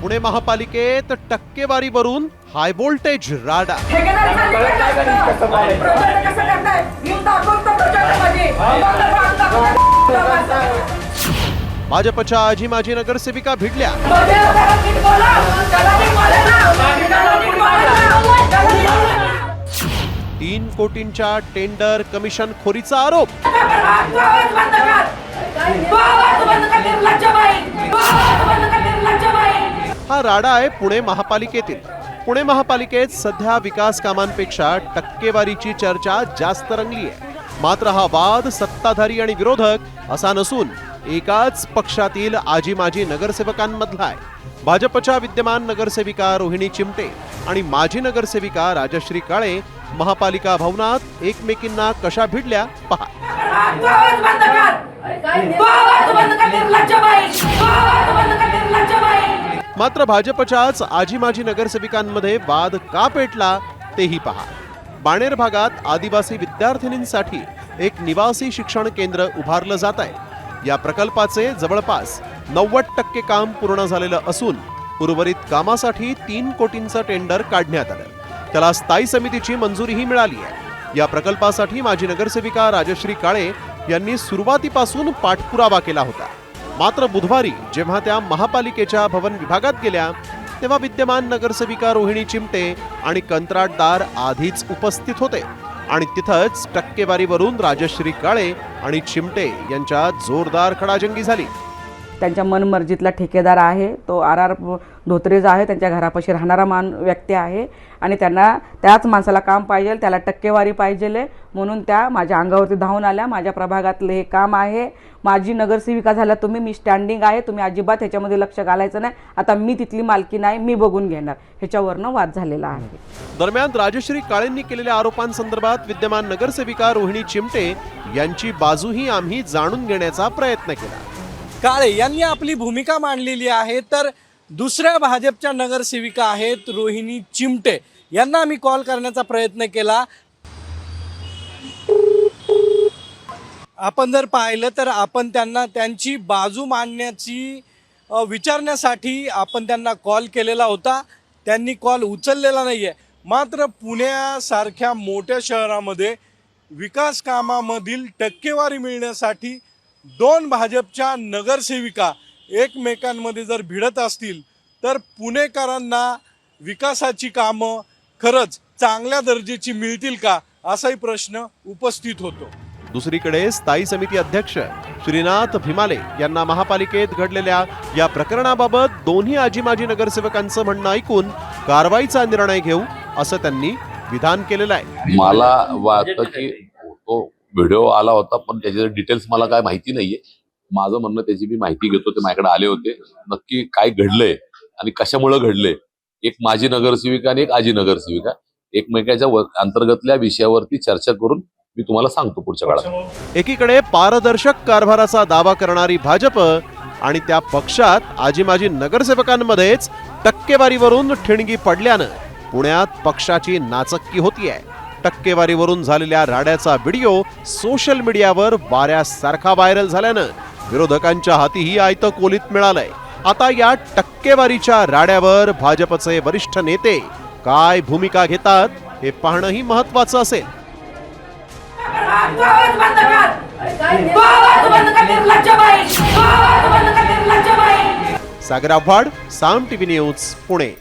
पुणे महापालिकेत टक्केवारीवरून high voltage राडा। भाजपच्या आजी माजी नगरसेविका भिडल्या। 3 कोटींच्या टेंडर कमिशन खोरीचा आरोप। हा राडा आहे पुणे महापालिकेतील। पुणे महापालिकेत सध्या विकास कामांपेक्षा टक्केवारीची चर्चा जास्त रंगली आहे। मात्र हा वाद सत्ताधारी आणि विरोधक असा नसून एकाच पक्षातील आजी माजी नगरसेवकांमधला आहे। भाजपच्या विद्यमान नगरसेविका रोहिणी चिमटे आणि माजी नगरसेविका राजश्री काळे महापालिका भवनात एकमेकींना कशा भिडल्या पहा। मात्र भाजपच्याच आजी माजी नगरसेविकांमध्ये वाद का पेटला तेही पहा। बाणेर भागात आदिवासी विद्यार्थिनींसाठी एक निवासी शिक्षण केंद्र उभारलं जात आहे। या प्रकल्पाचे जवळपास 90% काम पूर्ण झालेलं असून उर्वरित कामासाठी 3 कोटींचं टेंडर काढण्यात आलं। त्याला स्थायी समितीची मंजुरीही मिळाली आहे। या प्रकल्पासाठी माजी नगरसेविका राजश्री काळे यांनी सुरुवातीपासून पाठपुरावा केला होता। मात्र बुधवारी जेव्हा त्या महापालिकेच्या भवन विभागात गेल्या तेव्हा विद्यमान नगरसेविका रोहिणी चिमटे आणि कंत्राटदार आधीच उपस्थित होते आणि तिथंच टक्केवारीवरून राजश्री काळे आणि चिमटे यांच्यात जोरदार खडाजंगी झाली। त्यांच्या मनमर्जीतला ठेकेदार आहे तो आर धोत्रे आहे, त्यांच्या घरापाशी राहणारा व्यक्ती आहे आणि त्यांना त्याच माणसाला काम पाहिजे, त्याला टक्केवारी पाहिजे म्हणून त्या माझ्या अंगावरती धावून आल्या। माझ्या प्रभागातले हे काम आहे, माझी नगरसेविका झाला तुम्ही, मी स्टँडिंग आहे, तुम्ही अजिबात ह्याच्यामध्ये लक्ष घालायचं नाही, आता मी तिथली मालकी नाही, मी बघून घेणार, ह्याच्यावरनं वाद झालेला आहे। दरम्यान राजश्री काळेंनी केलेल्या आरोपांसंदर्भात विद्यमान नगरसेविका रोहिणी चिमटे यांची बाजूही आम्ही जाणून घेण्याचा प्रयत्न केला। काळे यांनी आपली भूमिका मांडलेली आहे, तर दुसऱ्या भाजपच्या नगरसेविका आहेत रोहिणी चिमटे यांना आम्ही कॉल करण्याचा प्रयत्न केला। आपण जर पाहिलं तर आपण त्यांना त्यांची बाजू मांडण्याची विचारण्यासाठी आपण त्यांना कॉल केलेला होता, त्यांनी कॉल उचललेला नाहीये। मात्र पुण्यासारख्या मोठ्या शहरामध्ये विकास कामामधील टक्केवारी मिळण्यासाठी 2 भाजपच्या नगरसेविका एकमेकांमध्ये जर भिडत असतील तर पुणेकरांना विकासाची कामं खरंच चांगल्या दर्जाची मिळतील का असाही प्रश्न उपस्थित होतो। दुसरीकडे स्थायी समिती अध्यक्ष श्रीनाथ भिमाले यांना महापालिकेत घडलेल्या या प्रकरणाबाबत दोन्ही आजी माजी नगरसेवकांचं म्हणणं ऐकून कारवाईचा निर्णय घेऊ असं त्यांनी विधान केलेलं आहे। मला वाटतं की तो व्हिडिओ आला होता पण त्याचे डिटेल्स मला काय माहिती नाहीये। माझं म्हणणं त्याची मी माहिती घेतो, ते माझ्याकडे आले होते, नक्की काय घडलंय आणि कशामुळे घडलंय। एक माजी नगरसेविका आणि एक आजी नगरसेविका एकमेकाच्या अंतर्गतल्या विषयावरती चर्चा करून मी तुम्हाला सांगतो पुढच्या काळात। एकीकडे पारदर्शक कारभाराचा दावा करणारी भाजप आणि त्या पक्षात आजी माजी नगरसेवकांमध्येच टक्केवारीवरून ठिणगी पडल्यानं पुण्यात पक्षाची नाचक्की होतीये। टक्केवारीवरून झालेल्या राड्याचा व्हिडिओ सोशल मीडियावर वाऱ्यासारखा व्हायरल झाल्यानं विरोधकांच्या हातीही आयतं कोलीत मिळालंय। आता या टक्केवारीच्या राड्यावर भाजपचे वरिष्ठ नेते काय भूमिका घेतात हे पाहणंही महत्त्वाचं असेल। सागर आव्हाड, साम टीव्ही न्यूज, पुणे।